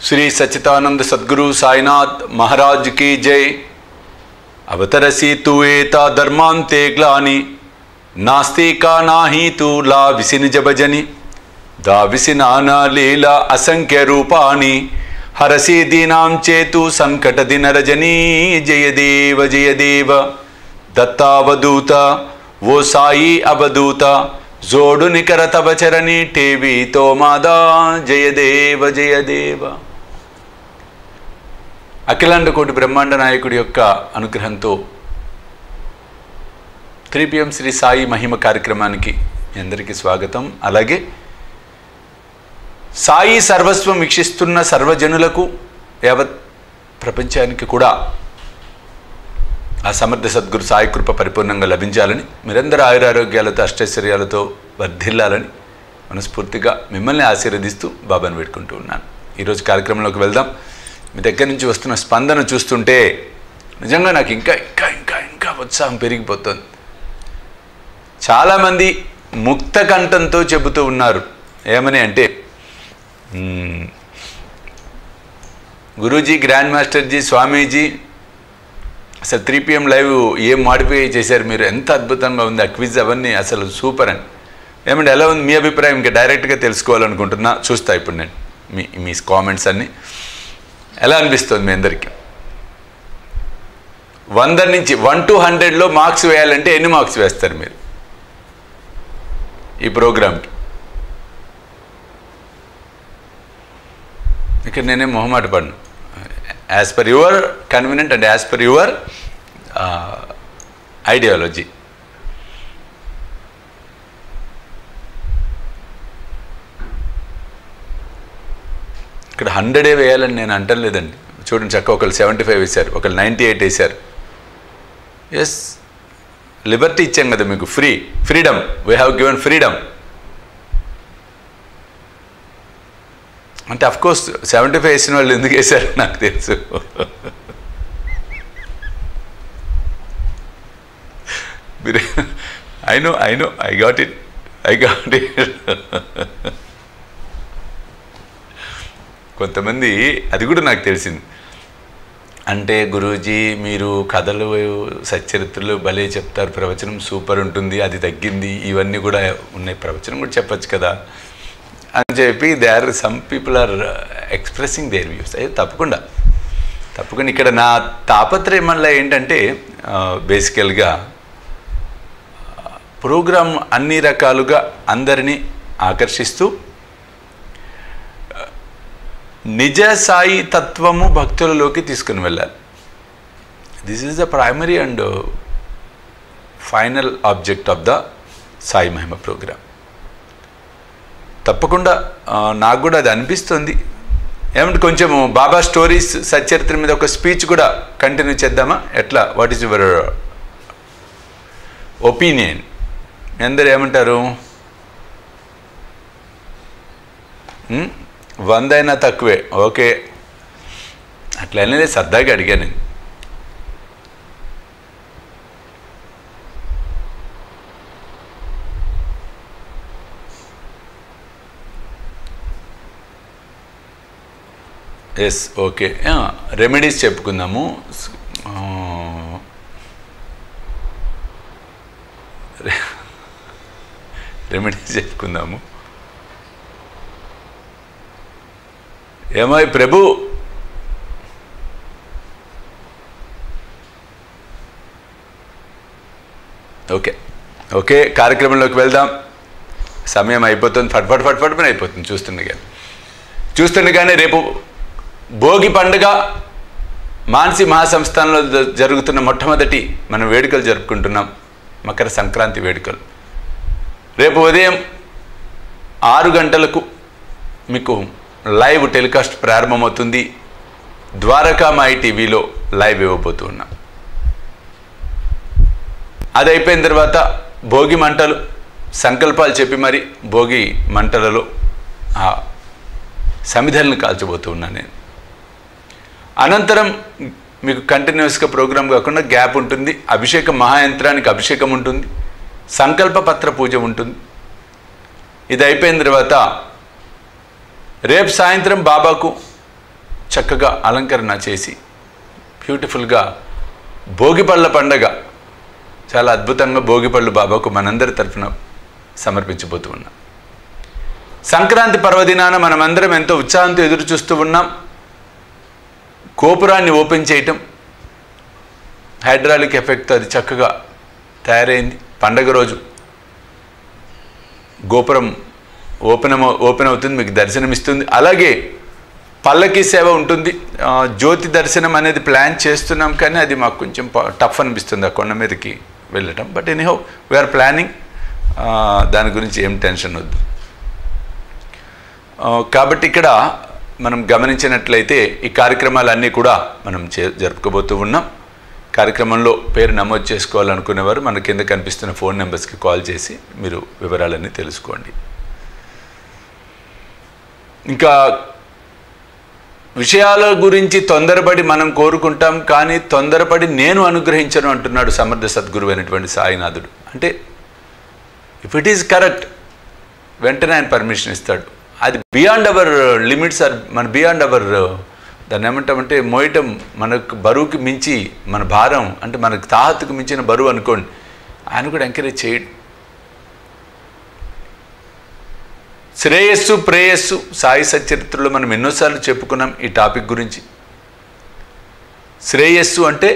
श्री सच्चिदानंद सद्गुरु साईनाथ महाराज की जय। अवतरसी तु एता धर्मांते ग्लानि नास्ति का नाही तु ला विसिन जबजनि दा विसिनाना लीला असंख्य रूपाणि हरसी दीनां चेतु संकट दिन रजनी जय देव दत्तावधूत वो साई अवधूत जोडु निकर तव चरणी टेवी तो मादा जय देव। అఖిలాండ కోటి బ్రహ్మాండ నాయకుడి యొక్క అనుగ్రహంతో 3 PM శ్రీ సాయి మహిమ కార్యక్రమానికి మీ అందరికీ స్వాగతం. అలాగే సాయి సర్వస్వం వీక్షిస్తున్న సర్వజనులకు యావత్ ప్రపంచానికి కూడా ఆ సమర్థ సద్గురు సాయి కృప పరిపూర్ణంగా లభించాలని, మీరందరూ ఆయురారోగ్యాలతో అష్టైశ్వర్యాలతో వర్ధిల్లాలని మనస్ఫూర్తిగా మిమ్మల్ని ఆశీర్వదిస్తూ బాబాను వేడుకుంటూ ఉన్నాను. ఈరోజు కార్యక్రమంలోకి వెళ్దాం. మీ దగ్గర నుంచి వస్తున్న స్పందన చూస్తుంటే నిజంగా నాకు ఇంకా ఇంకా ఇంకా ఇంకా ఉత్సాహం పెరిగిపోతుంది. చాలామంది ముక్త కంఠంతో చెబుతూ ఉన్నారు. ఏమని అంటే, గురూజీ, గ్రాండ్ మాస్టర్జీ, స్వామీజీ, అసలు 3 PM లైవ్ ఏం మాడిఫై చేశారు మీరు, ఎంత అద్భుతంగా ఉంది, ఆ క్విజ్ అవన్నీ అసలు సూపర్ అని. ఏమంటే ఎలా ఉంది మీ అభిప్రాయం? ఇంకా డైరెక్ట్గా తెలుసుకోవాలనుకుంటున్నా. చూస్తా ఇప్పుడు నేను మీ కామెంట్స్ అన్నీ. ఎలా అనిపిస్తుంది మీ అందరికీ? 100 నుంచి 1 to 100లో మార్క్స్ వేయాలంటే ఎన్ని మార్క్స్ వేస్తారు మీరు ఈ ప్రోగ్రామ్కి? ఇక్కడ నేనేం మొహమాట పడను. As per your convenient and as per your ideology. ఇక్కడ 100 వేయాలని నేను అంటం లేదండి. చూడండి, చక్క ఒకళ్ళు 75 వేశారు, ఒకళ్ళు 98 వేశారు. ఎస్, లిబర్టీ ఇచ్చాం కదా మీకు, freedom. We have given freedom. అంటే అఫ్కోర్స్ 75 వేసిన వాళ్ళు ఎందుకు వేశారు నాకు తెలుసు. మీరు I know I got it. కొంతమంది అది కూడా నాకు తెలిసింది. అంటే గురూజీ మీరు కథలు సచ్చరిత్రలు భలే చెప్తారు, ప్రవచనం సూపర్ ఉంటుంది, అది తగ్గింది, ఇవన్నీ కూడా ఉన్నాయి, ప్రవచనం కూడా చెప్పచ్చు కదా అని చెప్పి some people are expressing their views. అయ్యో తప్పకుండా ఇక్కడ నా తాపత్రయం వల్ల ఏంటంటే బేసికల్గా ప్రోగ్రాం అన్ని రకాలుగా అందరినీ ఆకర్షిస్తూ నిజ సాయి తత్వము భక్తులలోకి తీసుకుని వెళ్ళాలి. This is the primary and final object of the Sai Mahima programme. తప్పకుండా నాకు కూడా అది అనిపిస్తుంది. ఏమంటే కొంచెం బాబా స్టోరీస్ సచ్చరిత్ర మీద ఒక స్పీచ్ కూడా కంటిన్యూ చేద్దామా? ఎట్లా? What is your opinion? మీ అందరూ ఏమంటారు? 100 అయినా తక్కువే, ఓకే. అట్లనే సరదాగా అడిగాను నేను. Yes, okay. రెమెడీస్ చెప్పుకుందాము. ఏమై ప్రభు, ఓకే కార్యక్రమంలోకి వెళ్దాం. సమయం అయిపోతుంది, ఫట్ అయిపోతుంది చూస్తుండగానే. రేపు భోగి పండుగ మానసి మహాసంస్థానంలో జరుగుతున్న మొట్టమొదటి మనం వేడుకలు జరుపుకుంటున్నాం, మకర సంక్రాంతి వేడుకలు. రేపు ఉదయం 6 గంటలకు మీకు లైవ్ టెలికాస్ట్ ప్రారంభమవుతుంది. ద్వారకామాయి టీవీలో లైవ్ ఇవ్వబోతూ ఉన్నాం. అది అయిపోయిన తర్వాత భోగి మంటలు సంకల్పాలు చెప్పి మరి భోగి మంటలలో ఆ సమిధలను కాల్చబోతూ ఉన్నాను నేను. అనంతరం మీకు కంటిన్యూస్గా ప్రోగ్రాం కాకుండా గ్యాప్ ఉంటుంది. అభిషేకం, మహాయంత్రానికి అభిషేకం ఉంటుంది, సంకల్ప పత్ర పూజ ఉంటుంది. ఇది అయిపోయిన తర్వాత రేపు సాయంత్రం బాబాకు చక్కగా అలంకరణ చేసి బ్యూటిఫుల్గా భోగిపళ్ళ పండగ చాలా అద్భుతంగా భోగిపళ్ళు బాబాకు మనందరి తరఫున సమర్పించబోతూ ఉన్నాం. సంక్రాంతి పర్వదినాన మనమందరం ఎంతో ఉత్సాహంతో ఎదురు చూస్తూ ఉన్నాం. గోపురాన్ని ఓపెన్ చేయటం, హైడ్రాలిక్ ఎఫెక్ట్తో అది చక్కగా తయారైంది. పండగ రోజు గోపురం ఓపెన్ అవుతుంది, మీకు దర్శనమిస్తుంది. అలాగే పల్లకి సేవ ఉంటుంది. జ్యోతి దర్శనం అనేది ప్లాన్ చేస్తున్నాం, కానీ అది మాకు కొంచెం టఫ్ అనిపిస్తుంది ఆ కొండ మీదకి వెళ్ళటం. బట్ ఎనీహౌ వీఆర్ ప్లానింగ్, దాని గురించి ఏం టెన్షన్ వద్దు. కాబట్టి ఇక్కడ మనం గమనించినట్లయితే ఈ కార్యక్రమాలన్నీ కూడా మనం జరుపుకోబోతూ ఉన్నాం. కార్యక్రమంలో పేరు నమోదు చేసుకోవాలనుకునేవారు మన కింద కనిపిస్తున్న ఫోన్ నెంబర్స్కి కాల్ చేసి మీరు వివరాలన్నీ తెలుసుకోండి. ఇంకా విషయాల గురించి తొందరపడి మనం కోరుకుంటాం, కానీ తొందరపడి నేను అనుగ్రహించను అంటున్నాడు సమర్థ సద్గురువు అయినటువంటి సాయినాథుడు. అంటే ఇఫ్ ఇట్ ఈజ్ కరెక్ట్ వెంటనే ఆయన పర్మిషన్ ఇస్తాడు. అది బియాండ్ అవర్ లిమిట్స్, ఆర్ మన బియాండ్ అవర్ దాన్ని ఏమంటామంటే మోయటం, మనకు బరువుకి మించి మన భారం, అంటే మనకు తాహతుకు మించిన బరువు అనుకోండి, ఆయన కూడా ఎంకరేజ్ చేయడు. శ్రేయస్సు ప్రేయస్సు సాయి సచరిత్రలో మనం ఎన్నోసార్లు చెప్పుకున్నాం ఈ టాపిక్ గురించి. శ్రేయస్సు అంటే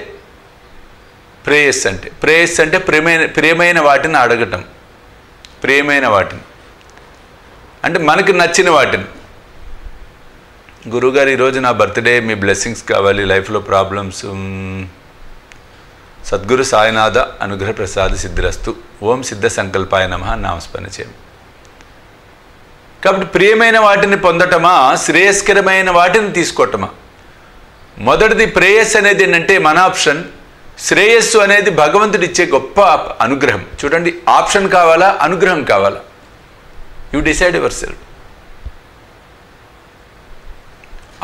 ప్రేయస్సు అంటే, ప్రేయస్సు అంటే ప్రియమైన వాటిని అడగటం, ప్రియమైన వాటిని అంటే మనకు నచ్చిన వాటిని. గురువుగారు ఈరోజు నా బర్త్డే, మీ బ్లెస్సింగ్స్ కావాలి, లైఫ్లో ప్రాబ్లమ్స్, సద్గురు సాయినాథ అనుగ్రహ ప్రసాద సిద్ధిరస్తు, ఓం సిద్ధ సంకల్పాయ నమః నామస్మరణ చేయం. కాబట్టి ప్రియమైన వాటిని పొందటమా, శ్రేయస్కరమైన వాటిని తీసుకోవటమా? మొదటిది ప్రేయస్ అనేది ఏంటంటే మన ఆప్షన్. శ్రేయస్సు అనేది భగవంతుడు ఇచ్చే గొప్ప అనుగ్రహం. చూడండి, ఆప్షన్ కావాలా, అనుగ్రహం కావాలా? You decide yourself.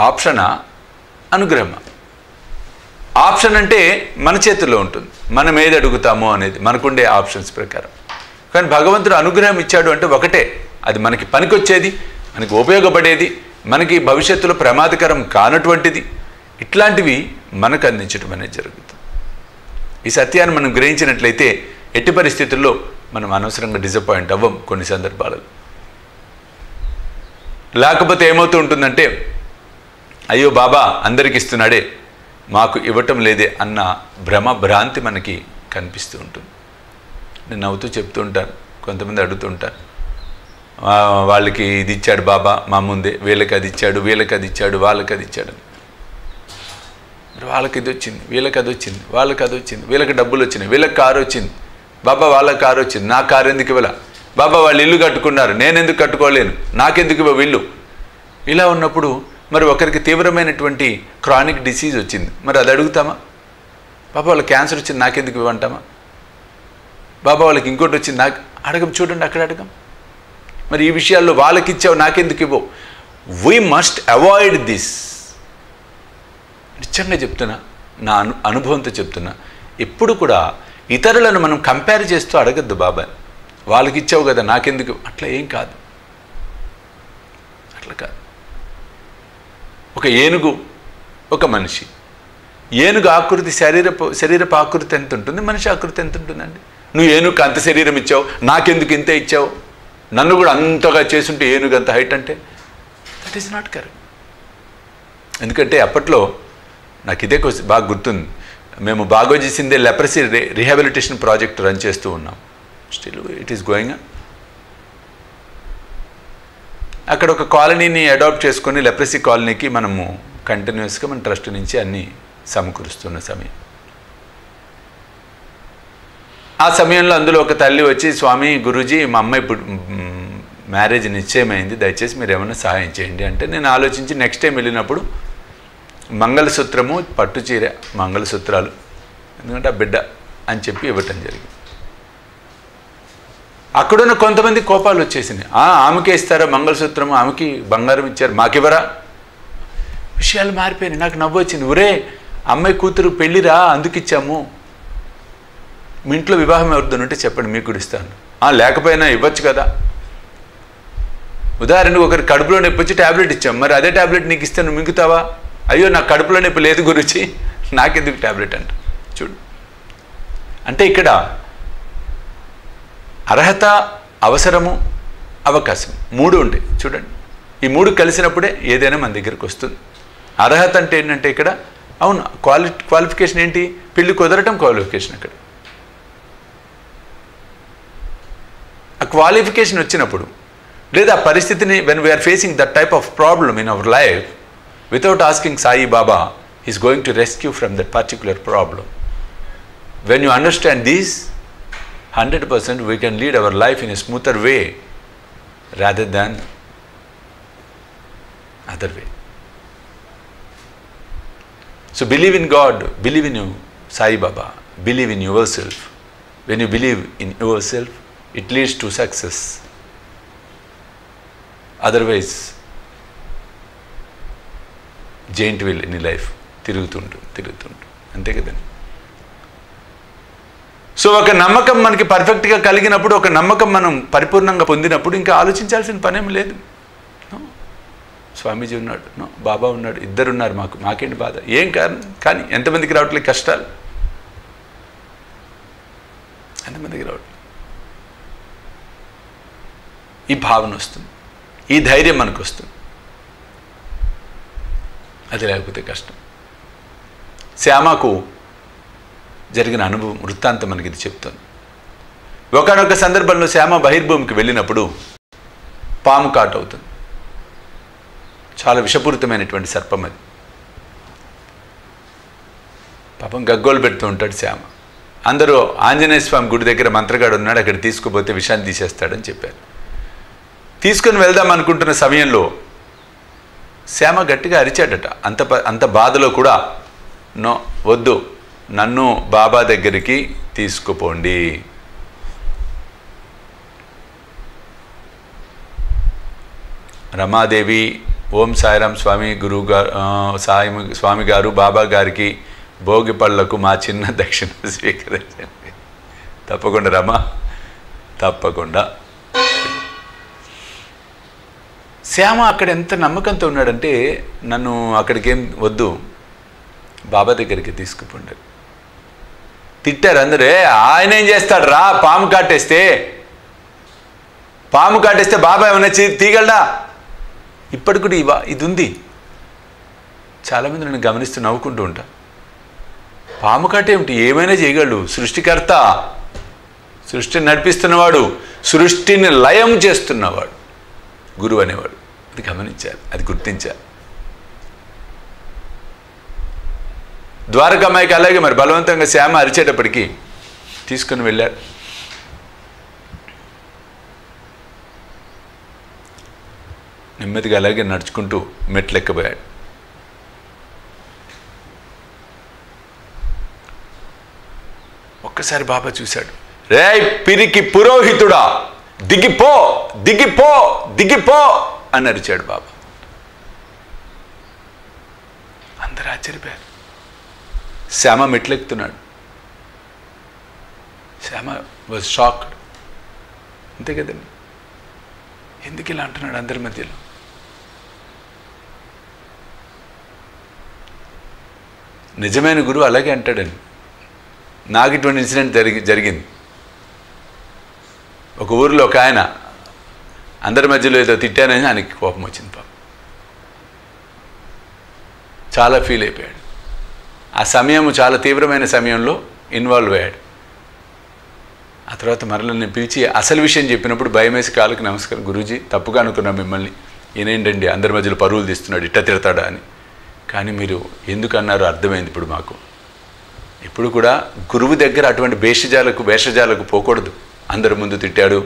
ఆప్షనా, అనుగ్రహమా? ఆప్షన్ అంటే మన చేతుల్లో ఉంటుంది, మనం ఏది అడుగుతామో అనేది మనకుండే ఆప్షన్స్ ప్రకారం. కానీ భగవంతుడు అనుగ్రహం ఇచ్చాడు అంటే ఒకటే, అది మనకి పనికొచ్చేది, మనకి ఉపయోగపడేది, మనకి భవిష్యత్తులో ప్రమాదకరం కానటువంటిది. ఇట్లాంటివి మనకు అందించడం అనేది జరుగుతుంది. ఈ సత్యాన్ని మనం గ్రహించినట్లయితే ఎట్టి పరిస్థితుల్లో మనం అనవసరంగా డిసప్పాయింట్ అవ్వం కొన్ని సందర్భాలలో. లేకపోతే ఏమవుతూ ఉంటుందంటే, అయ్యో బాబా అందరికి ఇస్తున్నాడే, మాకు ఇవ్వటం లేదే అన్న భ్రాంతి మనకి కనిపిస్తూ ఉంటుంది. నేను నవ్వుతూ చెప్తూ ఉంటాను, కొంతమంది అడుగుతూ ఉంటారు, వాళ్ళకి ఇది ఇచ్చాడు బాబా మా ముందే, వీళ్ళకి అది ఇచ్చాడు, వీళ్ళకి అది ఇచ్చాడు, వాళ్ళకి అది ఇచ్చాడు. వాళ్ళకి ఇది వచ్చింది, వీళ్ళకి అది వచ్చింది, వాళ్ళకి అది వచ్చింది, వీళ్ళకి డబ్బులు వచ్చినాయి, వీళ్ళకి కారు వచ్చింది, బాబా వాళ్ళకి కారు వచ్చింది, నా కారు ఎందుకు ఇవ్వాల? బాబా వాళ్ళు ఇల్లు కట్టుకున్నారు, నేను ఎందుకు కట్టుకోలేను, నాకెందుకు ఇవ్వ వీళ్ళు? ఇలా ఉన్నప్పుడు మరి ఒకరికి తీవ్రమైనటువంటి క్రానిక్ డిసీజ్ వచ్చింది, మరి అది అడుగుతామా? బాబా వాళ్ళకి క్యాన్సర్ వచ్చింది, నాకెందుకు ఇవ్వంటామా? బాబా వాళ్ళకి ఇంకోటి వచ్చింది, నాకు అడగం. చూడండి, అక్కడ అడగం. మరి ఈ విషయాల్లో వాళ్ళకి ఇచ్చావు, నాకెందుకు ఇవ్వవు? We must avoid this. నిజంగా చెప్తున్నా, నా అనుభవంతో చెప్తున్నా, ఎప్పుడు కూడా ఇతరులను మనం కంపేర్ చేస్తూ అడగద్దు. బాబా వాళ్ళకి ఇచ్చావు కదా, నాకెందుకు? అట్లా ఏం కాదు, అట్లా కాదు. ఒక ఏనుగు, ఒక మనిషి. ఏనుగు ఆకృతి, శరీరపు ఆకృతి ఎంత ఉంటుంది, మనిషి ఆకృతి ఎంత ఉంటుందండి? నువ్వు ఏనుగుకి అంత శరీరం ఇచ్చావు, నాకెందుకు ఇంత ఇచ్చావు? నన్ను కూడా అంతగా చేసుంటే ఏనుగు అంత హైట్ అంటే దట్ ఈస్ నాట్ కరెక్ట్. ఎందుకంటే అప్పట్లో నాకు ఇదే బాగా గుర్తుంది. మేము బాగోజీ సిందే లెప్రసీ రీహాబిలిటేషన్ ప్రాజెక్ట్ రన్ చేస్తూ ఉన్నాం. Still it is going on. అక్కడ ఒక కాలనీని అడాప్ట్ చేసుకొని లెప్రసీ కాలనీకి మనము కంటిన్యూస్గా మన ట్రస్ట్ నుంచి అన్నీ సమకూరుస్తున్న సమయం. ఆ సమయంలో అందులో ఒక తల్లి వచ్చి, స్వామి, గురూజీ, మా అమ్మాయి మ్యారేజ్ నిశ్చయమైంది, దయచేసి మీరు ఏమైనా సహాయం చేయండి అంటే నేను ఆలోచించి నెక్స్ట్ టైం వెళ్ళినప్పుడు మంగళసూత్రము, పట్టు చీర, మంగళసూత్రాలు, ఎందుకంటే ఆ బిడ్డ అని చెప్పి ఇవ్వటం జరిగింది. అక్కడున్న కొంతమంది కోపాలు వచ్చేసినాయి. ఆమెకే ఇస్తారా మంగళసూత్రము, ఆమెకి బంగారం ఇచ్చారు, మాకివ్వరా? విషయాలు మారిపోయినాయి. నాకు నవ్వు వచ్చింది. ఒరే, అమ్మాయి కూతురు పెళ్ళిరా, అందుకు ఇచ్చాము. మీ ఇంట్లో వివాహం ఎవరితో ఉంటే చెప్పండి, మీకు కూడా ఇస్తాను. లేకపోయినా ఇవ్వచ్చు కదా. ఉదాహరణకు ఒకరి కడుపులో నొప్పి వచ్చి ట్యాబ్లెట్ ఇచ్చాం, మరి అదే ట్యాబ్లెట్ నీకు ఇస్తే నువ్వు మింగుతావా? అయ్యో నాకు కడుపులో నొప్పి లేదు గురించి, నాకెందుకు ట్యాబ్లెట్ అంట. చూడు, అంటే ఇక్కడ అర్హత, అవసరము, అవకాశం 3 ఉంటాయి. చూడండి, ఈ 3 కలిసినప్పుడే ఏదైనా మన దగ్గరికి వస్తుంది. అర్హత అంటే ఏంటంటే ఇక్కడ అవును క్వాలిఫికేషన్ ఏంటి? పెళ్ళి కుదరటం క్వాలిఫికేషన్. అక్కడ ఆ క్వాలిఫికేషన్ వచ్చినప్పుడు లేదా పరిస్థితిని when we are facing that type of problem in our life without asking Sai Baba is going to rescue from that particular problem. When you understand these 100% we can lead our life in a smoother way rather than other way. So believe in God, believe in you, Sai Baba, believe in yourself. When you believe in yourself, it leads to success. Otherwise, giant wheel in life తిరుగుతుంటు అంతే కదండి. So ఒక నమ్మకం మనకి పర్ఫెక్ట్గా కలిగినప్పుడు, ఒక నమ్మకం మనం పరిపూర్ణంగా పొందినప్పుడు ఇంకా ఆలోచించాల్సిన పనేం లేదు. స్వామీజీ ఉన్నాడు, బాబా ఉన్నాడు, ఇద్దరు ఉన్నారు, మాకేంటి బాధ, ఏం కారణం? కానీ ఎంతమందికి రావట్లేదు కష్టాలు? ఎంతమందికి రావట్లేదు? ఈ భావన వస్తుంది, ఈ ధైర్యం మనకు వస్తుంది. అది లేకపోతే కష్టం. శ్యామకు జరిగిన అనుభవం వృత్తాంతం మనకి ఇది చెప్తుంది. ఒకనొక సందర్భంలో శ్యామ బహిర్భూమికి వెళ్ళినప్పుడు పాము కాటు అవుతుంది. చాలా విషపూరితమైనటువంటి సర్పం అది. పాపం గగ్గోలు పెడుతూ ఉంటాడు శ్యామ. అందరూ ఆంజనేయ స్వామి గుడి దగ్గర మంత్రగాడు ఉన్నాడు, అక్కడ తీసుకుపోతే విషాన్ని తీసేస్తాడని చెప్పారు. తీసుకుని వెళ్దాం అనుకుంటున్న సమయంలో శ్యామ గట్టిగా అరిచాడట. అంత బాధలో కూడా, నో వద్దు, నన్ను బాబా దగ్గరికి తీసుకుపోండి. రమాదేవి ఓం సాయిరాం స్వామి గురువు గారు, స్వామి గారు బాబా గారికి భోగి పళ్ళకు మా చిన్న దక్షిణ స్వీకరించండి. తప్పకుండా రమా, తప్పకుండా. శ్యామ అక్కడ ఎంత నమ్మకంతో ఉన్నాడంటే, నన్ను అక్కడికేం వద్దు, బాబా దగ్గరికి తీసుకుపోండి. తిట్టారు అందరే, ఆయన ఏం చేస్తాడు రా, పాము కాటేస్తే బాబా ఏమైనా తీగలడా? ఇప్పటికి కూడా ఇది ఉంది. చాలామంది నన్ను గమనిస్తూ నవ్వుకుంటూ ఉంటా. పాము కాటేమిటి, ఏమైనా చేయగలడు, సృష్టికర్త, సృష్టిని నడిపిస్తున్నవాడు, సృష్టిని లయం చేస్తున్నవాడు గురువు అనేవాడు. అది గమనించాలి, అది గుర్తించాలి. ద్వారకామాయికి అలాగే మరి బలవంతంగా శ్యామ అరిచేటప్పటికీ తీసుకుని వెళ్ళారు. నెమ్మదిగా అలాగే నడుచుకుంటూ మెట్లెక్కబోయాడు. ఒక్కసారి బాబా చూశాడు. రే పిరికి పురోహితుడా, దిగిపో దిగిపో దిగిపో అని అరిచాడు బాబా. అందరూ ఆశ్చర్యపోయారు. శ్యామ మెట్లెక్కుతున్నాడు. Shyama was shocked. అంతే కదండి, ఎందుకు ఇలా అంటున్నాడు అందరి మధ్యలో? నిజమైన గురువు అలాగే అంటాడండి. నాకు ఇటువంటి ఇన్సిడెంట్ జరిగింది. ఒక ఊరిలో ఒక ఆయన అందరి మధ్యలో ఏదో తిట్టానని ఆయనకి కోపం వచ్చింది. పాపం చాలా ఫీల్ అయిపోయాడు. ఆ సమయం చాలా తీవ్రమైన సమయంలో ఇన్వాల్వ్ అయ్యాడు. ఆ తర్వాత మరల నేను పిలిచి అసలు విషయం చెప్పినప్పుడు భయం వేసి కాళ్ళకి నమస్కారం, గురూజీ తప్పుగా అనుకున్నా మిమ్మల్ని, ఈయనేంటండి అందరి మధ్యలో పరువులు తీస్తున్నాడు, ఇట్ట తిడతాడా అని. కానీ మీరు ఎందుకు అన్నారో అర్థమైంది ఇప్పుడు మాకు. ఇప్పుడు కూడా గురువు దగ్గర అటువంటి వేషజాలకు పోకూడదు. అందరి ముందు తిట్టాడు,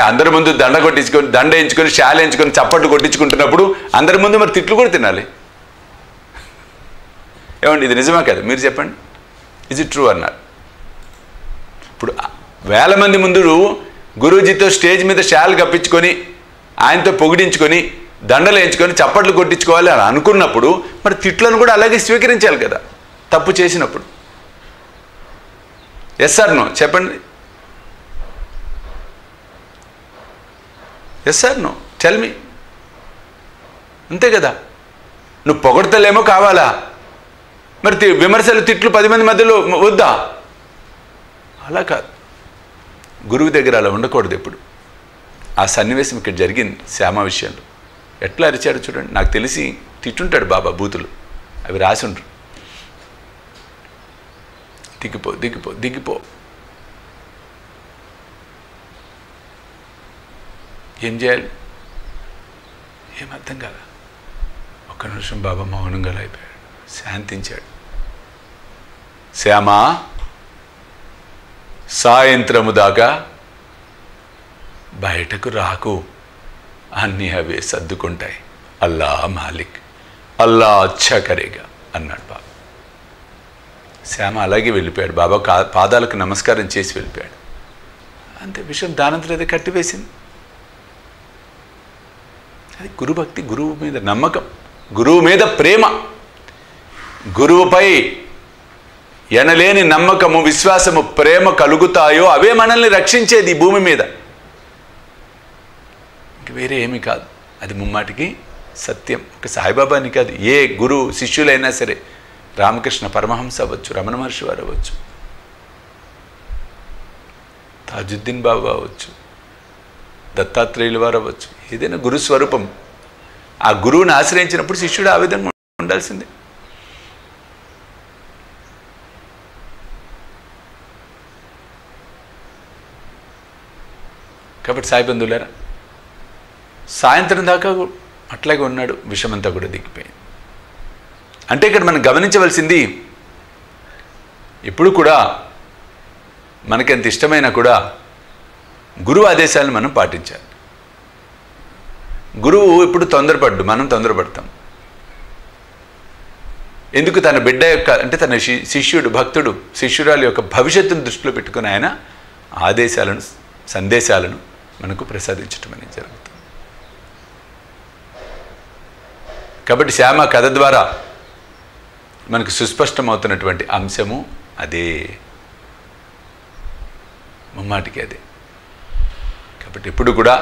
అందరి ముందు దండ కొట్టించుకొని దండ వేయించుకొని శాల వేయించుకొని చప్పట్లు కొట్టించుకుంటున్నప్పుడు అందరి ముందు మరి తిట్లు కూడా తినాలి. ఏమండి ఇది నిజమా కదా? మీరు చెప్పండి, ఇజ్ ఇట్ ట్రూ అన్నారు. ఇప్పుడు వేల మంది ముందు గురూజీతో స్టేజ్ మీద శాలు కప్పించుకొని ఆయనతో పొగిడించుకొని దండలు వేయించుకొని చప్పట్లు కొట్టించుకోవాలి అని అనుకున్నప్పుడు మరి తిట్లను కూడా అలాగే స్వీకరించాలి కదా తప్పు చేసినప్పుడు. ఎస్ ఆర్ నో చెప్పండి. Yes or no tell me. అంతే కదా. నువ్వు పొగడతలేమో కావాలా, మరి విమర్శలు తిట్లు 10 మంది మధ్యలో వద్దా? అలా కాదు. గురువు దగ్గర అలా ఉండకూడదు ఎప్పుడు. ఆ సన్నివేశం ఇక్కడ జరిగింది శ్యామ విషయంలో. ఎట్లా అరిచాడు చూడండి. నాకు తెలిసి తిట్టుంటాడు బాబా బూతులు, అవి రాసి ఉండరు. దిగిపో దిగిపో దిగిపో. ఏం చేయాలి? ఏం అర్థం కాదా. ఒక్క నిమిషం బాబా మౌనంగా అయిపోయాడు, శాంతించాడు. శ్యామా, సాయంత్రము దాకా బయటకు రాకు, అన్నీ అవే సర్దుకుంటాయి. అల్లా మాలిక్, అల్లా అచ్చా కరేగా అన్నాడు బాబా. శ్యామ అలాగే వెళ్ళిపోయాడు. బాబా పాదాలకు నమస్కారం చేసి వెళ్ళిపోయాడు. అంతే, విషయం దానంతరం కట్టివేసింది. అది గురుభక్తి, గురువు మీద నమ్మకం, గురువు మీద ప్రేమ, గురువుపై ఎనలేని నమ్మకము, విశ్వాసము, ప్రేమ కలుగుతాయో అవే మనల్ని రక్షించేది ఈ భూమి మీద. ఇంక వేరే ఏమీ కాదు. అది ముమ్మాటికి సత్యం. ఒక సాయిబాబాని కాదు, ఏ గురువు శిష్యులైనా సరే, రామకృష్ణ పరమహంస అవ్వచ్చు, రమణ మహర్షి వారు అవ్వచ్చు, తాజుద్దీన్ బాబా అవ్వచ్చు, దత్తాత్రేయుల వారు అవ్వచ్చు, ఏదైనా గురుస్వరూపం. ఆ గురువుని ఆశ్రయించినప్పుడు శిష్యుడు ఆ విధంగా ఉండాల్సిందే. కాబట్టి సాయి బంధువులారా, సాయంత్రం దాకా అట్లాగే ఉన్నాడు. విషమంతా కూడా దిగిపోయింది. అంటే ఇక్కడ మనం గమనించవలసింది, ఇప్పుడు కూడా మనకెంత ఇష్టమైనా కూడా గురువు ఆదేశాలను మనం పాటించాలి. గురువు ఇప్పుడు తొందరపడ్డు, మనం తొందరపడతాం. ఎందుకు? తన బిడ్డ యొక్క, అంటే తన శిష్యుడు, భక్తుడు, శిష్యురాలి యొక్క భవిష్యత్తును దృష్టిలో పెట్టుకుని ఆయన ఆదేశాలను, సందేశాలను మనకు ప్రసాదించటం అనేది జరుగుతుంది. కాబట్టి శ్యామ కథ ద్వారా మనకు సుస్పష్టమవుతున్నటువంటి అంశము అదే, ముమ్మాటికి అదే. కాబట్టి ఎప్పుడు కూడా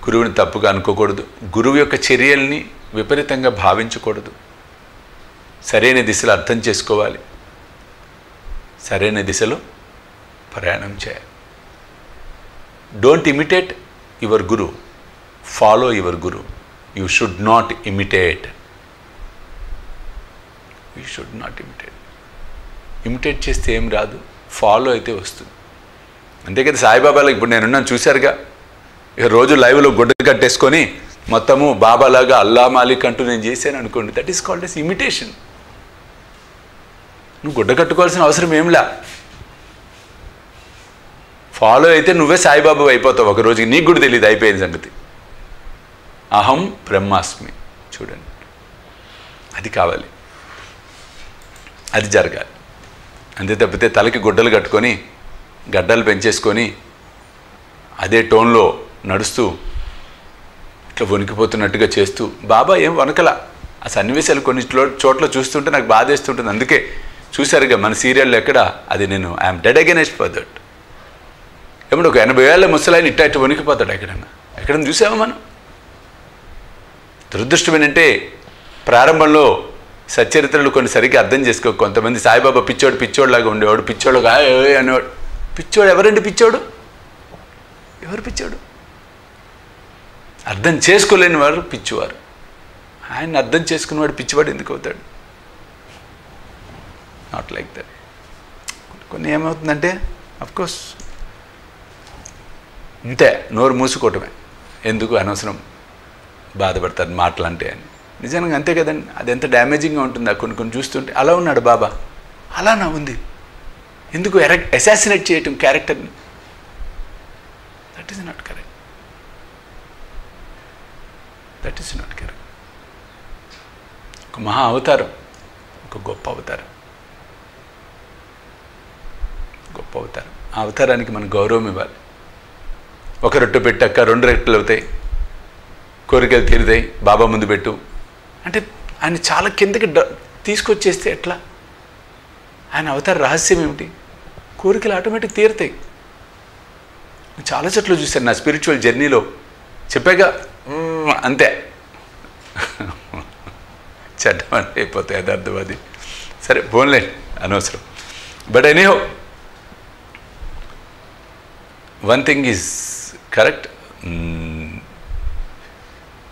గురువుని తప్పుగా అనుకోకూడదు, గురువు యొక్క చర్యల్ని విపరీతంగా భావించకూడదు. సరైన దిశలో అర్థం చేసుకోవాలి, సరైన దిశలో ప్రయాణం చేయాలి. Don't imitate your Guru, follow your Guru. You should not imitate. You should not imitate. Imitate చేస్తే ఏం రాదు, ఫాలో అయితే వస్తుంది. అంతే కదా. సాయిబాబాలకు ఇప్పుడు నేనున్నాను చూశారుగా, రోజు లైవ్లో గుడ్డ కట్టేసుకొని మొత్తము బాబాలాగా అల్లా మాలిక్ అంటూ నేను చేశాను అనుకోండి, that is called as imitation. నువ్వు గుడ్డ కట్టుకోవాల్సిన అవసరం ఏంలా. ఫాలో అయితే నువ్వే సాయిబాబా అయిపోతావు ఒక రోజుకి, నీకు కూడా తెలియదు అయిపోయిన సంగతి. అహం బ్రహ్మాస్మి. చూడండి, అది కావాలి, అది జరగాలి. అంతే తప్పితే తలకి గుడ్డలు కట్టుకొని గడ్డలు పెంచేసుకొని అదే టోన్లో నడుస్తూ ఇట్లా వణికిపోతున్నట్టుగా చేస్తూ, బాబా ఏం వణకల. ఆ సన్నివేశాలు కొన్ని చోట్ల చూస్తుంటే నాకు బాధేస్తుంటుంది. అందుకే చూశారుగా మన సీరియల్లో ఎక్కడ, అది నేను I'm dead against for that. ఏమంటే ఒక 80 ఏళ్ళ ముసలాయన ఇట్లా వణికిపోతాడు ఎక్కడన్నా చూసామా మనం? దురదృష్టం ఏంటంటే ప్రారంభంలో సచ్చరిత్రలు కొన్ని సరిగ్గా అర్థం చేసుకో. కొంతమంది సాయిబాబా పిచ్చోడులాగా ఉండేవాడు, పిచ్చోడుగా అనేవాడు. పిచ్చోడు ఎవరండి? పిచ్చోడు ఎవరు? పిచ్చోడు అర్థం చేసుకోలేని వారు పిచ్చివారు. ఆయన అర్థం చేసుకునేవాడు పిచ్చివాడు ఎందుకు అవుతాడు? Not like that. కొన్ని ఏమవుతుందంటే అఫ్కోర్స్ ఇంతే, నోరు మూసుకోవటమే. ఎందుకు అనవసరం బాధపడతారు మాటలంటే అని. నిజంగా అంతే కదండి. అది ఎంత డ్యామేజింగ్గా ఉంటుంది. కొన్ని చూస్తుంటే అలా ఉన్నాడు బాబా, అలానా ఉంది. ఎందుకు అసాసినేట్ చేయటం క్యారెక్టర్ని? That is not correct. That is not correct. ఒక మహా అవతారం, ఒక గొప్ప అవతారం, గొప్ప అవతారం. ఆ అవతారానికి మనం గౌరవం ఇవ్వాలి. ఒక రొట్టె పెట్టాక 2 రొట్టెలు అవుతాయి, కోరికలు తీరుతాయి, బాబా ముందు పెట్టు అంటే ఆయన చాలా కిందకి తీసుకొచ్చేస్తే ఎట్లా? ఆయన అవతార రహస్యం ఏమిటి? కోరికలు ఆటోమేటిక్ తీరుతాయి. చాలా చోట్ల చూశాను నా స్పిరిచువల్ జర్నీలో. చెప్పాగా అంతే, చెడ్డమని అయిపోతాయి, అది అర్థమది. సరే పోన్లే, అనవసరం. But anyhow one thing is correct.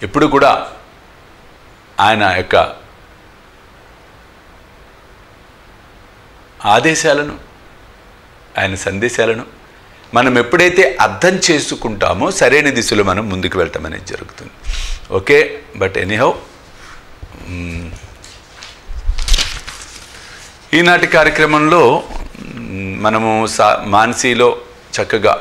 ఎప్పుడు కూడా ఆయన యొక్క ఆదేశాలను, ఆయన సందేశాలను మనం ఎప్పుడైతే అర్థం చేసుకుంటామో సరైన దిశలో మనం ముందుకు వెళ్ళటం అనేది జరుగుతుంది. ఓకే, బట్ ఎనీహౌ ఈనాటి కార్యక్రమంలో మనము మాన్సీలో చక్కగా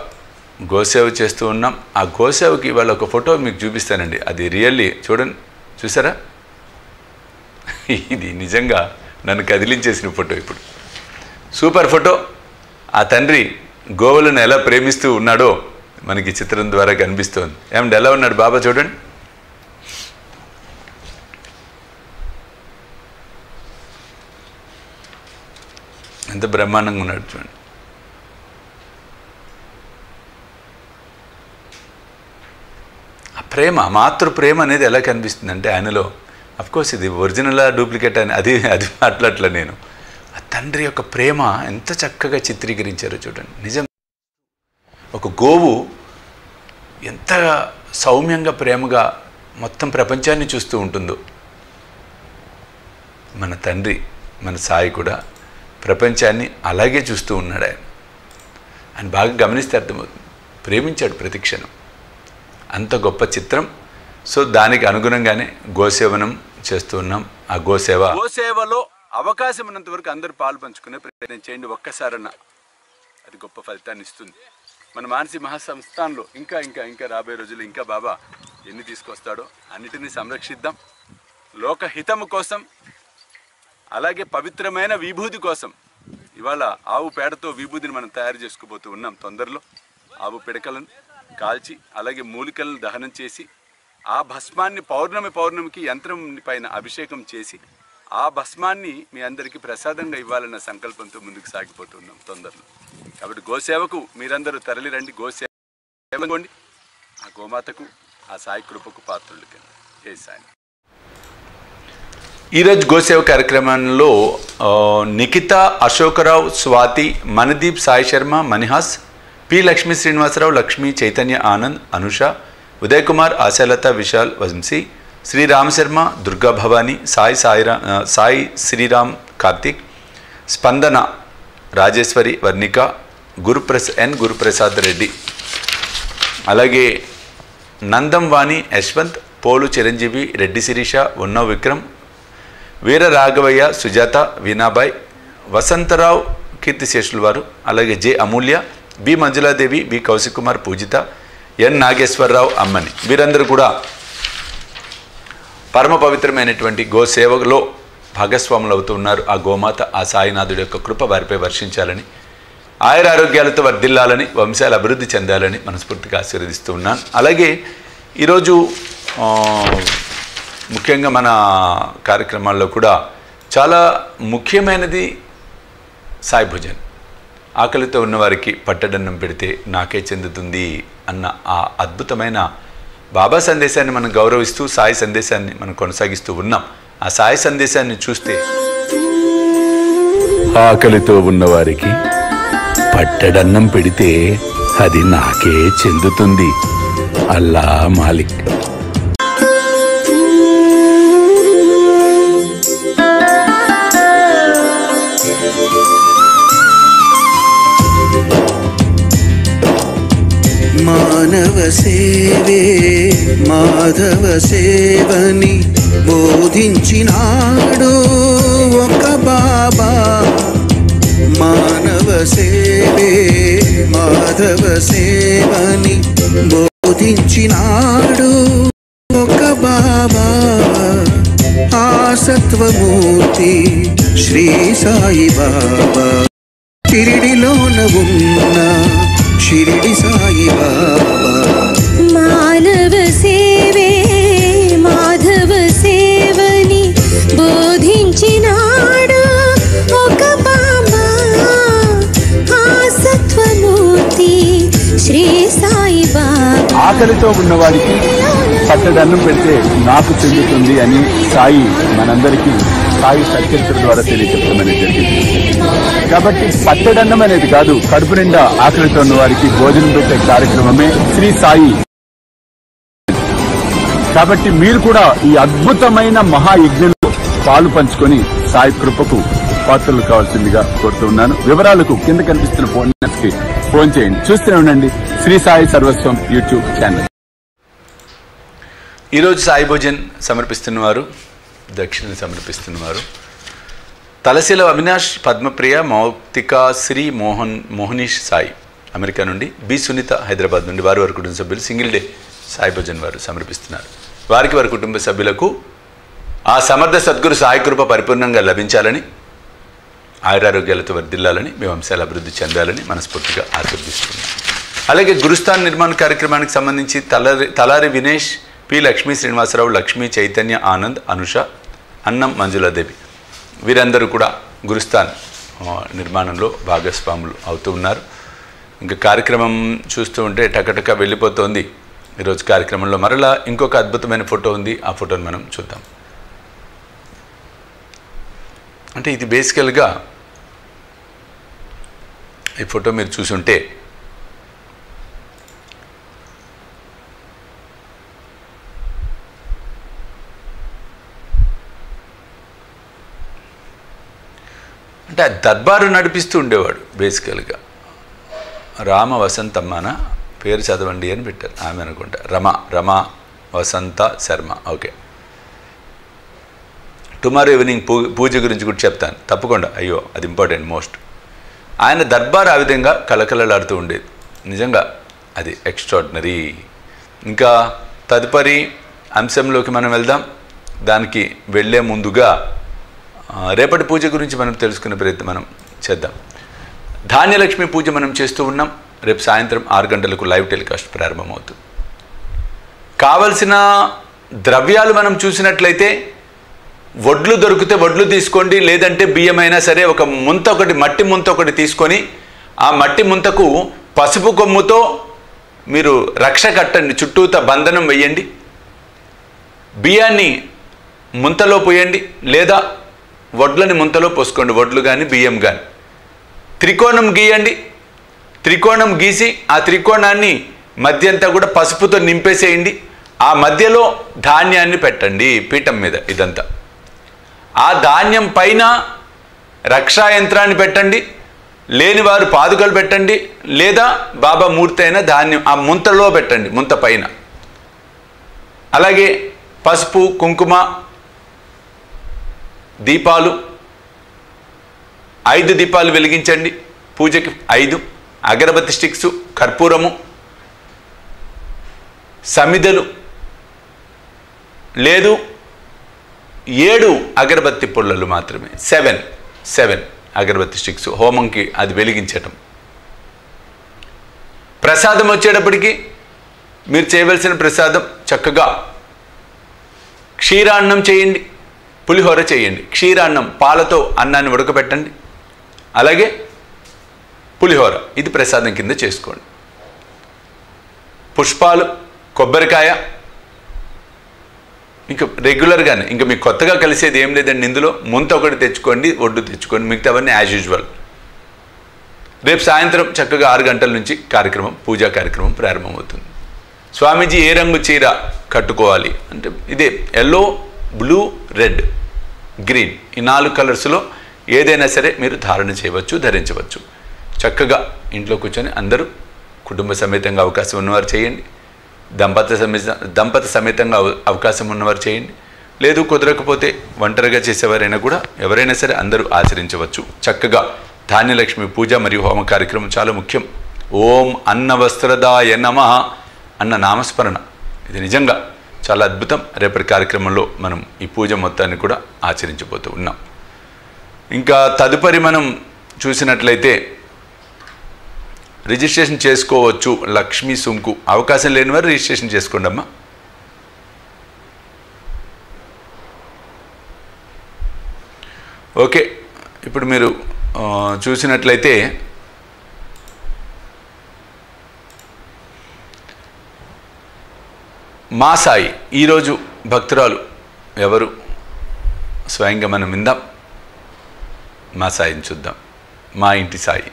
గోసేవ చేస్తూ ఉన్నాం. ఆ గోసేవకి ఇవాళ ఒక ఫోటో మీకు చూపిస్తానండి. అది రియల్లీ చూడండి, చూసారా? ఇది నిజంగా నన్ను కదిలించేసిన ఫోటో. ఇప్పుడు సూపర్ ఫోటో. ఆ తండ్రి గోవులను ఎలా ప్రేమిస్తూ ఉన్నాడో మనకి చిత్రం ద్వారా కనిపిస్తోంది. ఏమంటే ఎలా ఉన్నాడు బాబా చూడండి. ఎంత బ్రహ్మాండంగా ఉన్నాడు చూడండి. ఆ ప్రేమ, మాతృ ప్రేమ అనేది ఎలా కనిపిస్తుంది అంటే ఆయనలో. అఫ్కోర్స్ ఇది ఒరిజినల్ డూప్లికేట్ అని అది అట్లా నేను ఆ తండ్రి యొక్క ప్రేమ ఎంత చక్కగా చిత్రీకరించారో చూడండి. నిజం, ఒక గోవు ఎంత సౌమ్యంగా ప్రేమగా మొత్తం ప్రపంచాన్ని చూస్తూ ఉంటుందో, మన తండ్రి మన సాయి కూడా ప్రపంచాన్ని అలాగే చూస్తూ ఉన్నాడు. ఆయన బాగా గమనిస్తే అర్థమవుతుంది. ప్రేమించాడు ప్రతి క్షణం. అంత గొప్ప చిత్రం. సో దానికి అనుగుణంగానే గోసేవనం చేస్తూ ఉన్నాం. ఆ గోసేవలో అవకాశం ఉన్నంత వరకు అందరూ పాలు పంచుకునే ప్రయత్నం చేయండి. ఒక్కసారన్నా అది గొప్ప ఫలితాన్ని ఇస్తుంది. మన మానసి మహాసంస్థానంలో ఇంకా ఇంకా ఇంకా రాబోయే రోజులు ఇంకా బాబా ఎన్ని తీసుకొస్తాడో అన్నిటినీ సంరక్షిద్దాం. లోకహితము కోసం, అలాగే పవిత్రమైన విభూతి కోసం. ఇవాళ ఆవు పేడతో విభూతిని మనం తయారు చేసుకోబోతూ ఉన్నాం. తొందరలో ఆవు పిడకలను కాల్చి అలాగే మూలికలను దహనం చేసి ఆ భస్మాన్ని పౌర్ణమికి యంత్రం పైన అభిషేకం చేసి ఆ భస్మాన్ని మీ అందరికీ ప్రసాదంగా ఇవ్వాలన్న సంకల్పంతో ముందుకు సాగిపోతున్నాం తొందరలో. కాబట్టి గోసేవకు మీరందరూ తరలి రండి. గోసేవండి, ఆ గోమాతకు, ఆ సాయి కృపకు పాత్రులు కింద. ఏ సాయి. ఈరోజు గోసేవ కార్యక్రమంలో నిఖిత, అశోకరావు, స్వాతి, మనదీప్, సాయి శర్మ, మణిహాస్, పి లక్ష్మీ శ్రీనివాసరావు, లక్ష్మీ, చైతన్య, ఆనంద్, అనుష, ఉదయ్ కుమార్, ఆశాలత, విశాల్, వంశీ, శ్రీరామ్ శర్మ, దుర్గా భవానీ, సాయి శ్రీరామ్, కార్తిక్, స్పందన, రాజేశ్వరి, వర్ణిక, గురుప్రసాద్ రెడ్డి, అలాగే నందం వాణి, యశ్వంత్, పోలు చిరంజీవి, రెడ్డి శిరీష, ఉన్నవ్ విక్రమ్, వీర రాఘవయ్య, సుజాత, వీణాబాయ్, వసంతరావు, కీర్తిశేషుల వారు, అలాగే జె అమూల్య, బి మంజులాదేవి, బి కౌశిక్ కుమార్, పూజిత, ఎన్ నాగేశ్వరరావు, అమ్మని, వీరందరూ కూడా పరమ పవిత్రమైనటువంటి గోసేవలో భాగస్వాములు అవుతూ ఉన్నారు. ఆ గోమాత, ఆ సాయినాథుడి యొక్క కృప వారిపై వర్షించాలని, ఆయురారోగ్యాలతో వర్ధిల్లాలని, వంశాలు అభివృద్ధి చెందాలని మనస్ఫూర్తిగా ఆశీర్వదిస్తూ ఉన్నాను. అలాగే ఈరోజు ముఖ్యంగా మన కార్యక్రమాల్లో కూడా చాలా ముఖ్యమైనది సాయి భోజన్. ఆకలితో ఉన్నవారికి పట్టడన్నం పెడితే నాకే చెందుతుంది అన్న ఆ అద్భుతమైన బాబా సందేశాన్ని మనం గౌరవిస్తూ సాయి సందేశాన్ని మనం కొనసాగిస్తూ ఉన్నాం. ఆ సాయి సందేశాన్ని చూస్తే ఆకలితో ఉన్నవారికి పట్టడన్నం పెడితే అది నాకే చెందుతుంది. అల్లా మాలిక్. మానవ సేవే మాధవ సేవని బోధించినాడు ఒక బాబా. మానవ సేవే మాధవ సేవని బోధించినాడు ఒక బాబా. ఆ సత్వమూర్తి శ్రీ సాయి బాబా. షిరిడిలోన ఉన్న షిరిడి సాయి బాబా. మానవ సేవే మాధవ సేవని బోధించినాడు ఒక బాబా. ఆ సత్వమూర్తి శ్రీ సాయి బాబా. ఆకలితో ఉన్నవాడికి పట్టడన్నం పెడితే నాకు చెందుతుంది అని సాయి మనందరికీ సాయి సత్యచరిత్ర ద్వారా తెలియచెప్పమని జరిగింది. కాబట్టి పట్టడన్నం అనేది కాదు, కడుపు నిండా ఆకలితో ఉన్న వారికి భోజనం పెట్టే కార్యక్రమమే శ్రీ సాయి. కాబట్టి మీరు కూడా ఈ అద్భుతమైన మహాయజ్ఞంలో పాలు పంచుకొని సాయి కృపకు పాత్రలు కావాల్సిందిగా కోరుతున్నాను. వివరాలకు కింద కనిపిస్తున్న ఫోన్ నెంబర్స్ కి ఫోన్ చేయండి. చూస్తూనే ఉండండి శ్రీ సాయి సర్వస్వం యూట్యూబ్ ఛానల్. ఈరోజు సాయి భోజన్ సమర్పిస్తున్నవారు, దక్షిణ సమర్పిస్తున్నవారు తలశీల అవినాష్, పద్మప్రియ, మౌక్తిక, శ్రీ మోహనీష్ సాయి అమెరికా నుండి, బి సునీత హైదరాబాద్ నుండి, వారి కుటుంబ సభ్యులు సింగిల్ డే సాయి భోజన్ వారు సమర్పిస్తున్నారు. వారికి వారి కుటుంబ సభ్యులకు ఆ సమర్థ సద్గురు సాయి కృప పరిపూర్ణంగా లభించాలని, ఆయురారోగ్యాలతో వర్ధిల్లాలని, మీ వంశాల అభివృద్ధి చెందాలని మనస్ఫూర్తిగా ఆశీర్దిస్తున్నాం. అలాగే గురుస్థాన్ నిర్మాణ కార్యక్రమానికి సంబంధించి తలారి వినేష్, పి లక్ష్మీ శ్రీనివాసరావు, లక్ష్మీ చైతన్య, ఆనంద్, అనుష, అన్నం, మంజులాదేవి వీరందరూ కూడా గురుస్థాన్ నిర్మాణంలో భాగస్వాములు అవుతూ ఉన్నారు. ఇంకా కార్యక్రమం చూస్తూ ఉంటే టకటక వెళ్ళిపోతోంది. ఈరోజు కార్యక్రమంలో మరలా ఇంకొక అద్భుతమైన ఫోటో ఉంది. ఆ ఫోటోని మనం చూద్దాం. అంటే ఇది బేసికల్గా ఈ ఫోటో మీరు చూసుంటే అంటే ఆ దర్బారు నడిపిస్తూ ఉండేవాడు. బేసికల్గా రామ వసంతమ్మన పేరు చదవండి అని పెట్టారు ఆమె అనుకుంటా. రమా వసంత శర్మ. ఓకే, టుమారో ఈవినింగ్ పూజ గురించి కూడా చెప్తాను తప్పకుండా. అయ్యో, అది ఇంపార్టెంట్ మోస్ట్. ఆయన దర్బార్ ఆ విధంగా కలకలలాడుతూ ఉండేది. నిజంగా అది ఎక్స్ట్రాడినరీ. ఇంకా తదుపరి అంశంలోకి మనం వెళ్దాం. దానికి వెళ్ళే ముందుగా రేపటి పూజ గురించి మనం తెలుసుకునే ప్రయత్నం మనం చేద్దాం. ధాన్యలక్ష్మి పూజ మనం చేస్తూ ఉన్నాం. రేపు సాయంత్రం 6 గంటలకు లైవ్ టెలికాస్ట్ ప్రారంభమవుతుంది. కావలసిన ద్రవ్యాలు మనం చూసినట్లయితే వడ్లు దొరికితే వడ్లు తీసుకోండి, లేదంటే బియ్యం అయినా సరే ఒక ముంత ఒకటి, మట్టి ముంత ఒకటి తీసుకొని ఆ మట్టి ముంతకు పసుపు కొమ్ముతో మీరు రక్ష కట్టండి, చుట్టూత బంధనం వేయండి. బియ్యాన్ని ముంతలో పోయండి, లేదా వడ్లని ముంతలో పోసుకోండి, వడ్లు కానీ బియ్యం కానీ. త్రికోణం గీయండి. త్రికోణం గీసి ఆ త్రికోణాన్ని మధ్యంతా కూడా పసుపుతో నింపేసేయండి. ఆ మధ్యలో ధాన్యాన్ని పెట్టండి పీఠం మీద. ఇదంతా ఆ ధాన్యం పైన రక్షా యంత్రాన్ని పెట్టండి, లేనివారు పాదుకలు పెట్టండి, లేదా బాబా మూర్తి అయిన ధాన్యం ఆ ముంతలో పెట్టండి, ముంత పైన. అలాగే పసుపు, కుంకుమ, దీపాలు 5 దీపాలు వెలిగించండి పూజకి. 5 అగరబత్తి స్టిక్స్, కర్పూరము, సమిదలు, లేదు 7 అగరబత్తి పుల్లలు మాత్రమే. 7 అగరబత్తి స్టిక్స్ హోమంకి అది వెలిగించటం. ప్రసాదం వచ్చేటప్పటికి మీరు చేయవలసిన ప్రసాదం చక్కగా క్షీరాన్నం చేయండి, పులిహోర చేయండి. క్షీరాన్నం పాలతో అన్నాన్ని ఉడకబెట్టండి, అలాగే పులిహోర ఇది ప్రసాదం కింద చేసుకోండి. పుష్పాలు, కొబ్బరికాయ, ఇంకా రెగ్యులర్గానే ఇంకా మీకు కొత్తగా కలిసేది ఏం లేదండి. ఇందులో ముంత ఒకటి తెచ్చుకోండి, ఒడ్డు తెచ్చుకోండి, మిగతావన్నీ యాజ్ యూజువల్. రేపు సాయంత్రం చక్కగా 6 గంటల నుంచి కార్యక్రమం, పూజా కార్యక్రమం ప్రారంభమవుతుంది. స్వామీజీ ఏ రంగు చీర కట్టుకోవాలి అంటే ఇదే ఎల్లో, బ్లూ, రెడ్, గ్రీన్ ఈ 4 కలర్స్లో ఏదైనా సరే మీరు ధారణ చేయవచ్చు, ధరించవచ్చు. చక్కగా ఇంట్లో కూర్చొని అందరూ కుటుంబ సమేతంగా అవకాశం ఉన్నవారు చేయండి, దంపతి సమేతంగా అవకాశం ఉన్నవారు చేయండి. లేదు కుదరకపోతే ఒంటరిగా చేసేవారైనా కూడా ఎవరైనా సరే అందరూ ఆచరించవచ్చు. చక్కగా ధాన్యలక్ష్మి పూజ మరియు హోమ కార్యక్రమం చాలా ముఖ్యం. ఓం అన్నవస్త్రదాయ నమః అన్న నామస్మరణ ఇది నిజంగా చాలా అద్భుతం. రేపటి కార్యక్రమంలో మనం ఈ పూజ మొత్తాన్ని కూడా ఆచరించబోతూ ఉన్నాం. ఇంకా తదుపరి మనం చూసినట్లయితే రిజిస్ట్రేషన్ చేసుకోవచ్చు. లక్ష్మీ సుంకు అవకాశం లేని వారు రిజిస్ట్రేషన్ చేసుకోండి అమ్మా. ఓకే, ఇప్పుడు మీరు చూసినట్లయితే మా సాయి ఈరోజు భక్తురాలు ఎవరు స్వయంగా మనం విందాం. మా సాయిని చూద్దాం. మా ఇంటి సాయి.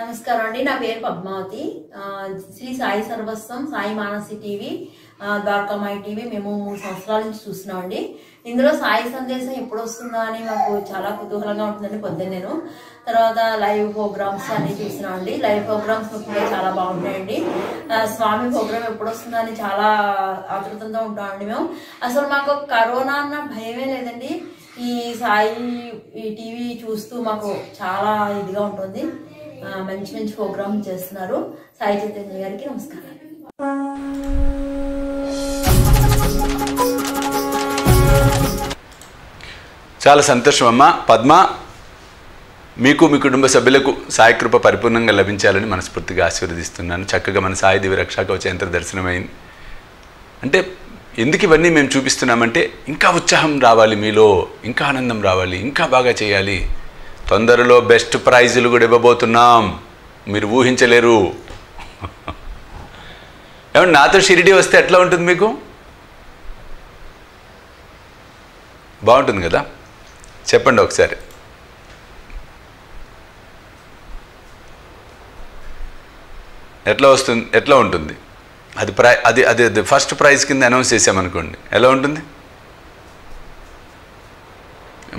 నమస్కారం అండి, నా పేరు పద్మావతి. శ్రీ సాయి సర్వస్వం, సాయి మానసి టీవీ, ద్వారకామాయి టీవీ మేము 3 సంవత్సరాల నుంచి చూస్తున్నామండి. ఇందులో సాయి సందేశం ఎప్పుడు వస్తుందా అని మాకు చాలా కుతూహలంగా ఉంటుందండి. పొద్దున్న నేను తర్వాత లైవ్ ప్రోగ్రామ్స్ అన్ని చూస్తున్నామండి. లైవ్ ప్రోగ్రామ్స్ ముఖ్యంగా చాలా బాగుంటాయండి. స్వామి ప్రోగ్రామ్ ఎప్పుడు వస్తుందా అని చాలా ఆతృతంగా ఉంటామండి మేము. అసలు మాకు కరోనా అన్న భయమే లేదండి. ఈ సాయి ఈ టీవీ చూస్తూ మాకు చాలా ఇదిగా ఉంటుంది. మంచి మంచి ప్రోగ్రామ్ చేస్తున్నారు. సాయి చైతన్య గారికి నమస్కారం. చాలా సంతోషం అమ్మా. పద్మ, మీకు మీ కుటుంబ సభ్యులకు సాయి కృప పరిపూర్ణంగా లభించాలని మనస్ఫూర్తిగా ఆశీర్వదిస్తున్నాను. చక్కగా మన సాయి దివ్య రక్షా కవచ యంత్ర దర్శనమైంది. అంటే ఎందుకు ఇవన్నీ మేము చూపిస్తున్నామంటే ఇంకా ఉత్సాహం రావాలి మీలో, ఇంకా ఆనందం రావాలి, ఇంకా బాగా చేయాలి. తొందరలో బెస్ట్ ప్రైజులు కూడా ఇవ్వబోతున్నాం, మీరు ఊహించలేరు. ఏమంటే నాతో షిరిడి వస్తే ఎట్లా ఉంటుంది మీకు? బాగుంటుంది కదా? చెప్పండి ఒకసారి. ఎట్లా ఉంటుంది? అది ఫస్ట్ ప్రైజ్ కింద అనౌన్స్ చేసామనుకోండి, ఎలా ఉంటుంది?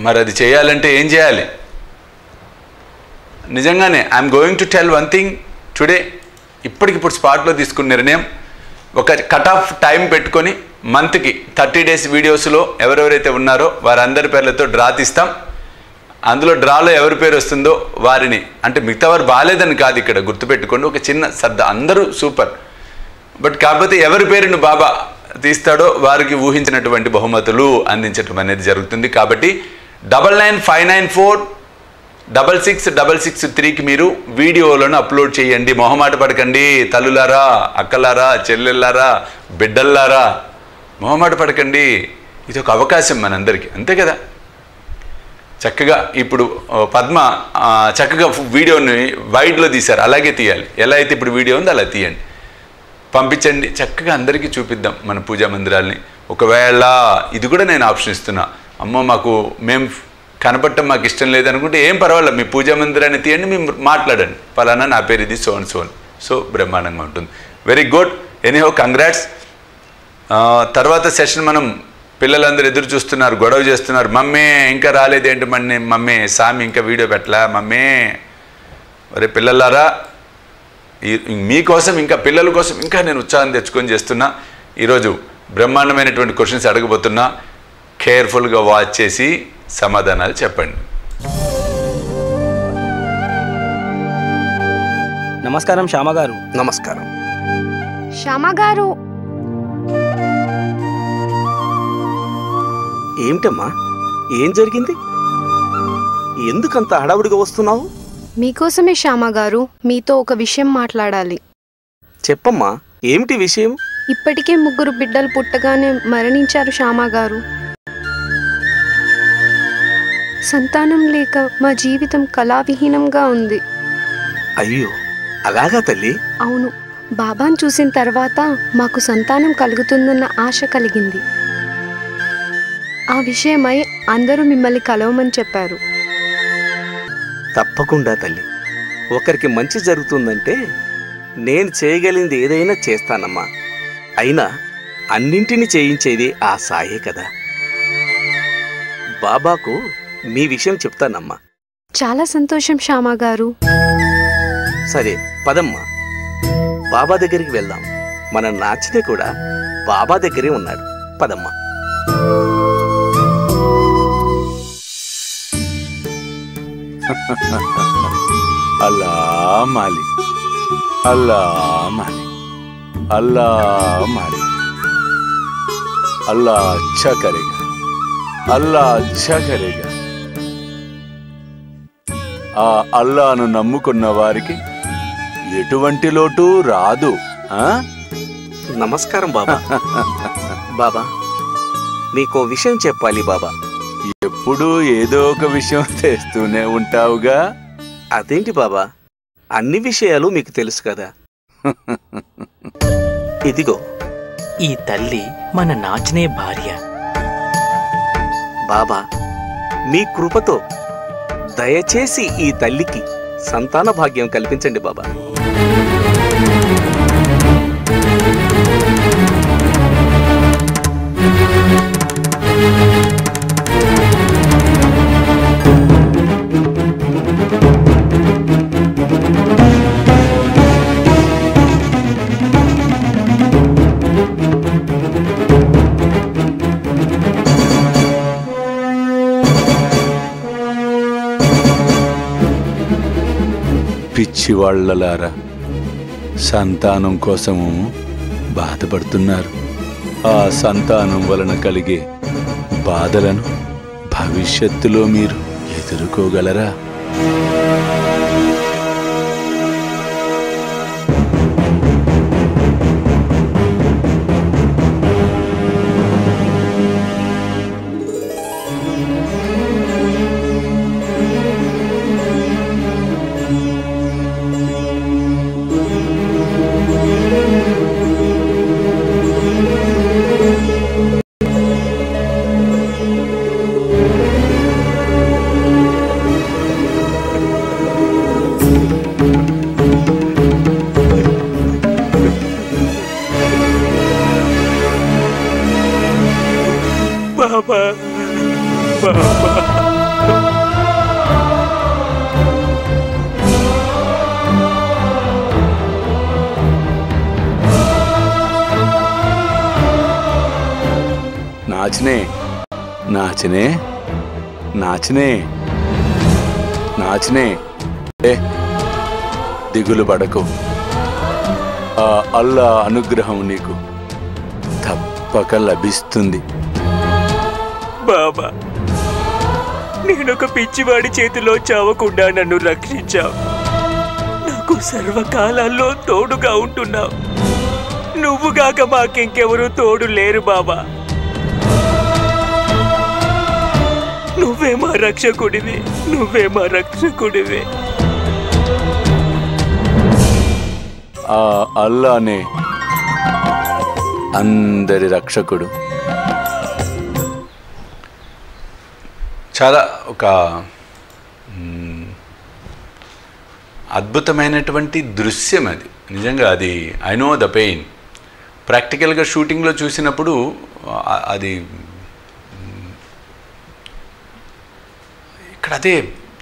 మరి అది చేయాలంటే ఏం చేయాలి? నిజంగానే I'm going to tell one thing today. ఇప్పటికిప్పుడు స్పాట్లో తీసుకున్న నిర్ణయం, ఒక కట్ ఆఫ్ టైం పెట్టుకొని మంత్కి 30 days వీడియోస్లో ఎవరెవరైతే ఉన్నారో వారందరి పేర్లతో డ్రా తీస్తాం. అందులో డ్రాలో ఎవరి పేరు వస్తుందో వారిని, అంటే మిగతా వారు బాగాలేదని కాదు, ఇక్కడ గుర్తుపెట్టుకోండి, ఒక చిన్న సర్దా, అందరూ సూపర్, బట్ కాకపోతే ఎవరి పేరును బాబా తీస్తాడో వారికి ఊహించినటువంటి బహుమతులు అందించడం అనేది జరుగుతుంది. కాబట్టి 9959466663కి మీరు వీడియోలను అప్లోడ్ చేయండి. మొహమాట పడకండి తల్లులారా, అక్కలారా, చెల్లెళ్ళారా, బిడ్డల్లారా, మొహమాట పడకండి. ఇది ఒక అవకాశం మనందరికీ, అంతే కదా? చక్కగా ఇప్పుడు పద్మ చక్కగా వీడియోని వైడ్లో తీశారు, అలాగే తీయాలి. ఎలా అయితే ఇప్పుడు వీడియో ఉందో అలా తీయండి, పంపించండి. చక్కగా అందరికీ చూపిద్దాం మన పూజా మందిరాల్ని. ఒకవేళ ఇది కూడా నేను ఆప్షన్ ఇస్తున్నా, అమ్మో మేము కనపడటం మాకు ఇష్టం లేదనుకుంటే ఏం పర్వాలేదు, మీ పూజా మందిరాన్ని తీయండి, మేము మాట్లాడండి, ఫలానా నా పేరు ఇది, సోన్ సో బ్రహ్మాండంగా ఉంటుంది. Very good. Anyhow congrats. తర్వాత సెషన్ మనం పిల్లలందరూ ఎదురు చూస్తున్నారు, గొడవ చేస్తున్నారు, మమ్మీ ఇంకా రాలేదేంటి, మమ్మీ సామి ఇంకా వీడియో పెట్టలా మమ్మీ. ఒరే పిల్లలారా, మీకోసం ఇంకా పిల్లల కోసం ఇంకా నేను ఉత్సాహం తెచ్చుకొని చేస్తున్నా. ఈరోజు బ్రహ్మాండమైనటువంటి క్వశ్చన్స్ అడగబోతున్నా, కేర్ఫుల్గా వాచ్ చేసి సమాధానాలు చెప్పండి. నమస్కారం శ్యామ గారు. నమస్కారం శ్యామ గారు. ఏమిటమ్మా, ఏం జరిగింది? ఎందుకంత హడావుడిగా వస్తున్నావు? మీకోసమే శ్యామ గారు, మీతో ఒక విషయం మాట్లాడాలి. చెప్పమ్మా, ఏమిటి విషయం? ఇప్పటికే 3 బిడ్డలు పుట్టగానే మరణించారు శ్యామగారు. సంతానం లేక మా జీవితం కళావిహీనంగా ఉంది. అయ్యో, అలాగా తల్లి? అవును, బాబాను చూసిన తర్వాత మాకు సంతానం కలుగుతుందన్న ఆశ కలిగింది. ఆ విషయమై అందరూ మిమ్మల్ని కలవమని చెప్పారు. తప్పకుండా తల్లి. ఒకరికి మంచి జరుగుతుందంటే నేను చేయగలిగింది ఏదైనా చేస్తానమ్మా. అయినా అన్నింటినీ చేయించేది ఆ సాయే కదా. బాబాకు మీ విషయం చెప్తానమ్మా. చాలా సంతోషం శ్యామగారు. సరే పదమ్మా, బాబా దగ్గరికి వెళ్దాం. మన నాచితే కూడా బాబా దగ్గరే ఉన్నాడు. పదమ్మా. अल्लाह मालिक, अल्लाह मालिक, अल्लाह मालिक, अल्लाह अच्छा करेगा, अल्लाह अच्छा करेगा. ఆ అల్లాను నమ్ముకున్న వారికి ఎటువంటి లోటు రాదు. నమస్కారం బాబా. బాబా, నీకో విషయం చెప్పాలి బాబా. ఎప్పుడూ ఏదో ఒక విషయం తెస్తూనే ఉంటావుగా. అదేంటి బాబా, అన్ని విషయాలు మీకు తెలుసు కదా. ఇదిగో, ఈ తల్లి మన నాచనే భార్య. బాబా, మీ కృపతో దయచేసి ఈ తల్లికి సంతాన భాగ్యం కల్పించండి బాబా. పిచ్చివాళ్లలారా, సంతానం కోసము బాధపడుతున్నారు. ఆ సంతానం వలన కలిగే బాధలను భవిష్యత్తులో మీరు ఎదుర్కోగలరా? బాబా, బాబా. నాచనే, నాచనే, నాచనే, నాచనే, దిగులు పడకు. ఆ అల్లా అనుగ్రహం నీకు తప్పక లభిస్తుంది. బాబా, నేనొక పిచ్చివాడి చేతిలో చావకుండా నన్ను రక్షించావు. నాకు సర్వకాలాల్లో తోడుగా ఉంటున్నావు. నువ్వుగాక మాకింకెవరూ తోడు లేరు బాబా. నువ్వే మా రక్షకుడివి, నువ్వే మా రక్షకుడివి. ఆ అల్లానే అందరి రక్షకుడు. చాలా ఒక అద్భుతమైనటువంటి దృశ్యం అది. నిజంగా అది ఐ నో ద పెయిన్. ప్రాక్టికల్గా షూటింగ్లో చూసినప్పుడు అది ఇక్కడ అదే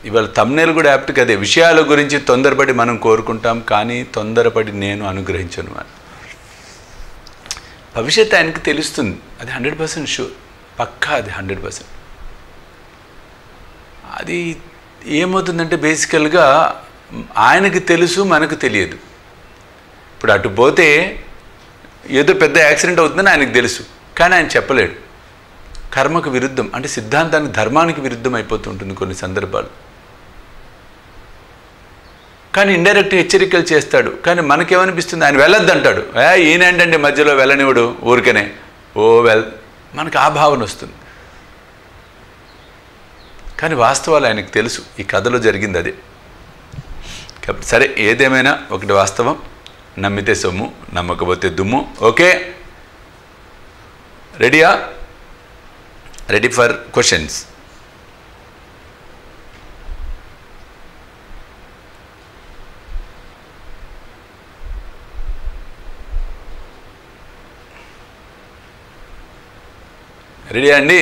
ఇవాళ థంబ్నెయిల్ కూడా యాప్ట్కి అదే విషయాల గురించి తొందరపడి మనం కోరుకుంటాం, కానీ తొందరపడి నేను అనుగ్రహించను అని. భవిష్యత్తు ఆయనకి తెలుస్తుంది, అది 100% షూర్, పక్కా అది 100%. అది ఏమవుతుందంటే బేసికల్గా ఆయనకి తెలుసు, మనకు తెలియదు. ఇప్పుడు అటు పోతే ఏదో పెద్ద యాక్సిడెంట్ అవుతుందని ఆయనకు తెలుసు, కానీ ఆయన చెప్పలేడు. కర్మకు విరుద్ధం, అంటే సిద్ధాంతానికి ధర్మానికి విరుద్ధం అయిపోతుంటుంది కొన్ని సందర్భాలు. కానీ ఇండైరెక్ట్ హెచ్చరికలు చేస్తాడు. కానీ మనకేమనిపిస్తుంది, ఆయన వెళ్ళొద్దంటాడు. ఈయనేంటండి మధ్యలో వెళ్ళనివాడు ఊరికనే మనకు ఆ భావన వస్తుంది. కానీ వాస్తవాలు ఆయనకు తెలుసు, ఈ కథలో జరిగింది అదే. కాబట్టి సరే, ఏదేమైనా ఒకటి వాస్తవం, నమ్మితే సొమ్ము, నమ్మకపోతే దుమ్ము. ఓకే, రెడీయా? Ready for questions. రెడీ అండి?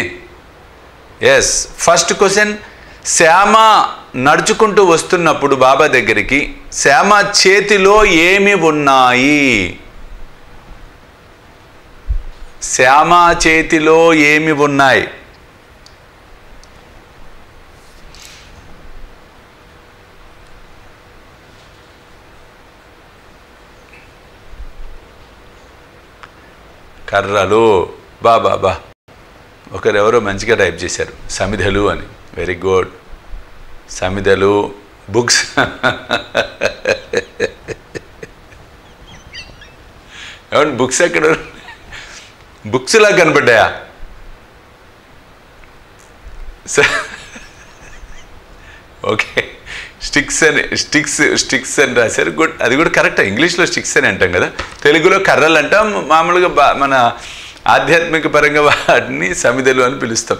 ఎస్. ఫస్ట్ క్వశ్చన్, శ్యామ నడుచుకుంటూ వస్తున్నప్పుడు బాబా దగ్గరికి శ్యామ చేతిలో ఏమి ఉన్నాయి? శ్యామ చేతిలో ఏమి ఉన్నాయి? కర్రలు. బాబా ఒకరెవరో మంచిగా టైప్ చేశారు, సమిధలు అని. Very good. సమిధలు, బుక్స్. ఏమంటే బుక్స్ ఎక్కడ? బుక్స్ లా కనపడ్డాయా? ఓకే, స్టిక్స్ అని రాశారు. గుడ్, అది కూడా కరెక్ట్. ఇంగ్లీష్లో స్టిక్స్ అని అంటాం కదా, తెలుగులో కర్రలు అంటాం. మామూలుగా మన ఆధ్యాత్మిక పరంగా వాటిని సమిధలు అని పిలుస్తాం.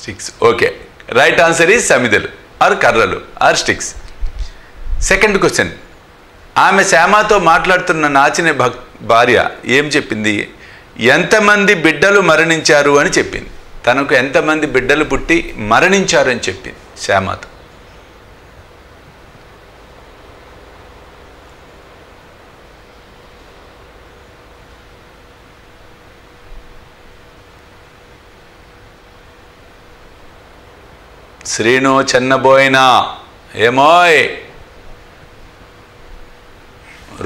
Sticks. Okay, right answer is సమిధలు ఆర్ కర్రలు ఆర్ స్టిక్స్. సెకండ్ క్వశ్చన్, ఆమె శ్యామతో మాట్లాడుతున్న నాచిన భార్య ఏం చెప్పింది? ఎంతమంది బిడ్డలు మరణించారు అని చెప్పింది. తనకు ఎంతమంది బిడ్డలు పుట్టి మరణించారు అని చెప్పింది శ్యామతో. శ్రీను చెన్నబోయినా ఏమోయ్?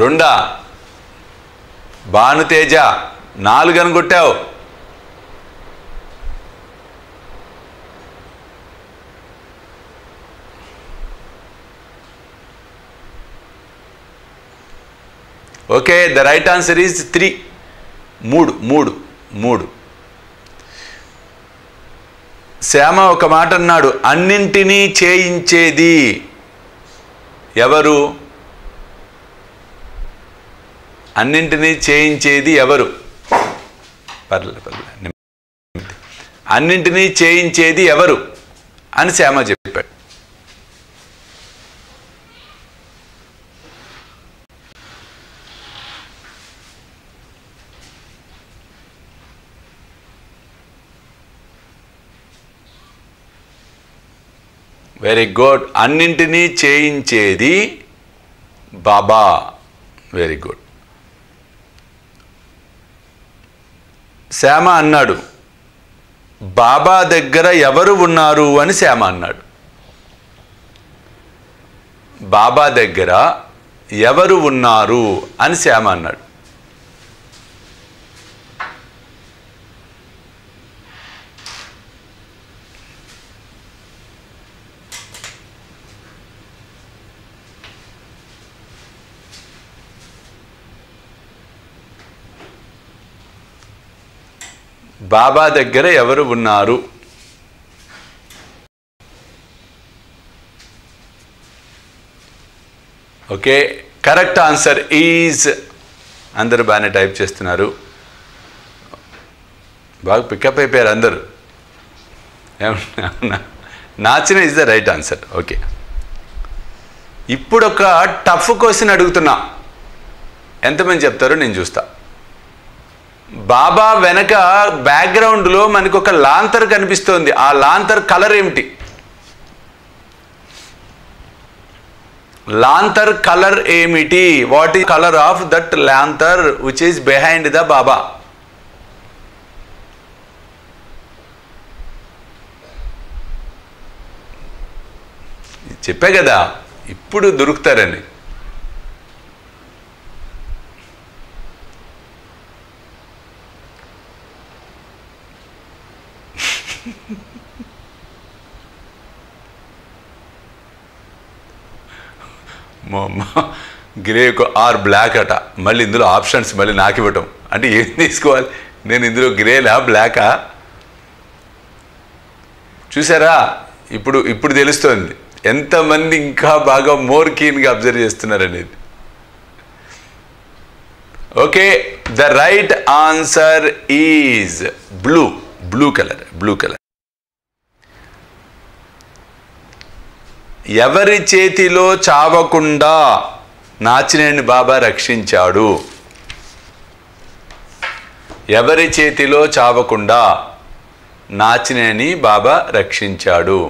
రెండా? భానుతేజ 4 అని కొట్టావు. Okay, the right answer is 3. 3. Shyama ఒక మాట అన్నాడు, అన్నింటినీ చేయించేది ఎవరు? అన్నింటినీ చేయించేది ఎవరు? పర్లేదు. అన్నింటినీ చేయించేది ఎవరు అని శ్యామ చెప్పాడు. Very good. అన్నింటినీ చేయించేది బాబా. Very good. శ్యామ అన్నాడు, బాబా దగ్గర ఎవరు ఉన్నారు అని శ్యామ అన్నాడు. బాబా దగ్గర ఎవరు ఉన్నారు అని శ్యామ అన్నాడు. బాబా దగ్గర ఎవరు ఉన్నారు? ఓకే, కరెక్ట్ ఆన్సర్ ఈజ్, అందరూ బాగానే టైప్ చేస్తున్నారు, బాగా పికప్ అయిపోయారు అందరూ. నాచిన is the right answer. Okay, ఇప్పుడు ఒక టఫ్ క్వశ్చన్ అడుగుతున్నా, ఎంతమంది చెప్తారో నేను చూస్తా. బాబా వెనక బ్యాక్గ్రౌండ్లో మనకు ఒక లాంతర్ కనిపిస్తోంది. ఆ లాంతర్ కలర్ ఏమిటి? లాంతర్ కలర్ ఏమిటి? What is colour of that lantern which is behind the Baba? చెప్పే కదా ఇప్పుడు దొరుకుతారని. గ్రేకు ఆర్ బ్లాక్ అట, మళ్ళీ ఇందులో ఆప్షన్స్ మళ్ళీ నాకు ఇవ్వటం అంటే ఏం తీసుకోవాలి నేను? ఇందులో గ్రేలా బ్లాకా? చూసారా, ఇప్పుడు తెలుస్తోంది ఎంతమంది ఇంకా బాగా మోర్ కీన్గా అబ్జర్వ్ చేస్తున్నారనేది. Okay, the right answer is blue colour. ఎవరి చేతిలో చావకుండా నాచినేని బాబా రక్షించాడు? ఎవరి చేతిలో చావకుండా నాచినేని బాబా రక్షించాడు?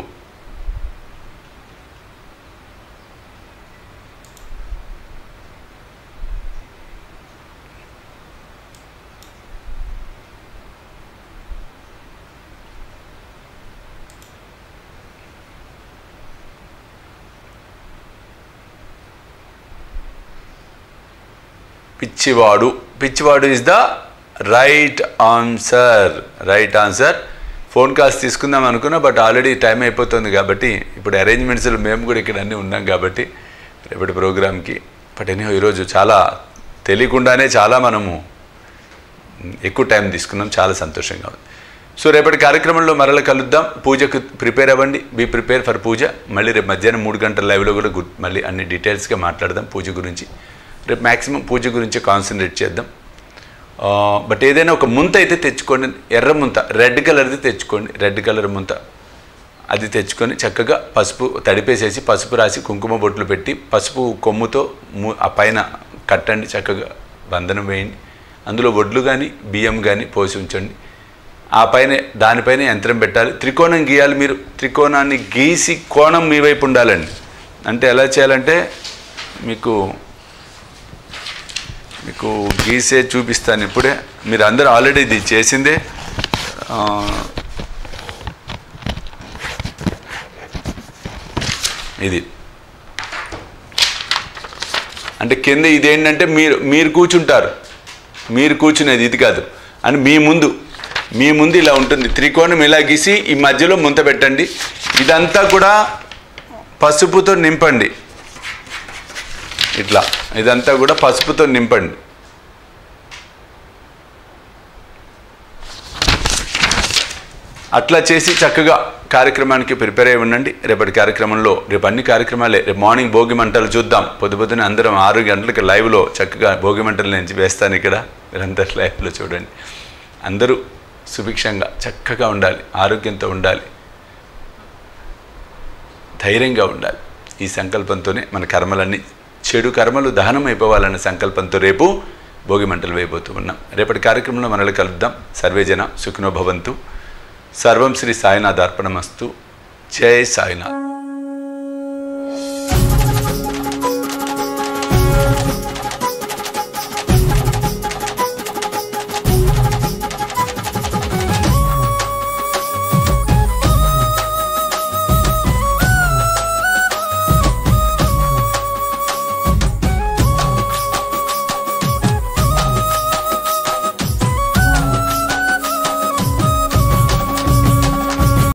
పిచ్చివాడు is the right answer. Phone calls తీసుకుందాం అనుకున్నా, బట్ ఆల్రెడీ టైం అయిపోతుంది కాబట్టి ఇప్పుడు అరేంజ్మెంట్స్లో మేము కూడా ఇక్కడ అన్నీ ఉన్నాం కాబట్టి రేపటి ప్రోగ్రామ్కి. బట్ ఎనీహో ఈరోజు చాలా తెలియకుండానే చాలా మనము ఎక్కువ టైం తీసుకున్నాం, చాలా సంతోషంగా ఉంది. సో రేపటి కార్యక్రమంలో మరలా కలుద్దాం. పూజకు ప్రిపేర్ అవ్వండి, బీ ప్రిపేర్ ఫర్ పూజ. మళ్ళీ రేపు మధ్యాహ్నం 3 గంటల లైవ్లో కూడా మళ్ళీ అన్ని డీటెయిల్స్గా మాట్లాడదాం పూజ గురించి. రేపు మ్యాక్సిమం పూజ గురించి కాన్సన్ట్రేట్ చేద్దాం. బట్ ఏదైనా ఒక ముంత అయితే తెచ్చుకోండి, ఎర్ర ముంత, రెడ్ కలర్ది తెచ్చుకోండి, రెడ్ కలర్ ముంత అది తెచ్చుకొని చక్కగా పసుపు తడిపేసేసి పసుపు రాసి కుంకుమ బొట్లు పెట్టి పసుపు కొమ్ముతో ఆ పైన కట్టండి, చక్కగా బంధనం వేయండి. అందులో వడ్లు కానీ బియ్యం కానీ పోసి ఉంచండి. ఆ పైన దానిపైన యంత్రం పెట్టాలి. త్రికోణం గీయాలి. మీరు త్రికోణాన్ని గీసి కోణం మీ వైపు ఉండాలండి. అంటే ఎలా చేయాలంటే మీకు గీసే చూపిస్తాను ఇప్పుడే. మీరు అందరూ ఆల్రెడీ ఇది చేసిందే. ఇది అంటే కింద ఇదేంటంటే మీరు కూర్చుంటారు, మీరు కూర్చునేది ఇది కాదు అని మీ ముందు ఇలా ఉంటుంది. త్రికోణం ఇలా గీసి ఈ మధ్యలో ముంత పెట్టండి. ఇదంతా కూడా పసుపుతో నింపండి. ఇట్లా ఇదంతా కూడా పసుపుతో నింపండి. అట్లా చేసి చక్కగా కార్యక్రమానికి ప్రిపేర్ అయి ఉండండి. రేపటి కార్యక్రమంలో రేపు అన్ని కార్యక్రమాలే. రేపు మార్నింగ్ భోగి మంటలు చూద్దాం. పొద్దున అందరం 6 గంటలకు లైవ్లో చక్కగా భోగి మంటలు నేను వేస్తాను ఇక్కడ. మీరందరూ లైవ్లో చూడండి. అందరూ సుభిక్షంగా చక్కగా ఉండాలి, ఆరోగ్యంతో ఉండాలి, ధైర్యంగా ఉండాలి. ఈ సంకల్పంతోనే మన కర్మలన్నీ, చెడు కర్మలు దహనం అయిపోవాలన్న సంకల్పంతో రేపు భోగి మంటలు వేయబోతూ ఉన్నాం. రేపటి కార్యక్రమంలో మనల్ని కలుద్దాం. సర్వేజన సుఖినో భవంతు. సర్వం శ్రీ సాయినాథ్ అర్పణమస్తు. జై సాయినాథ్.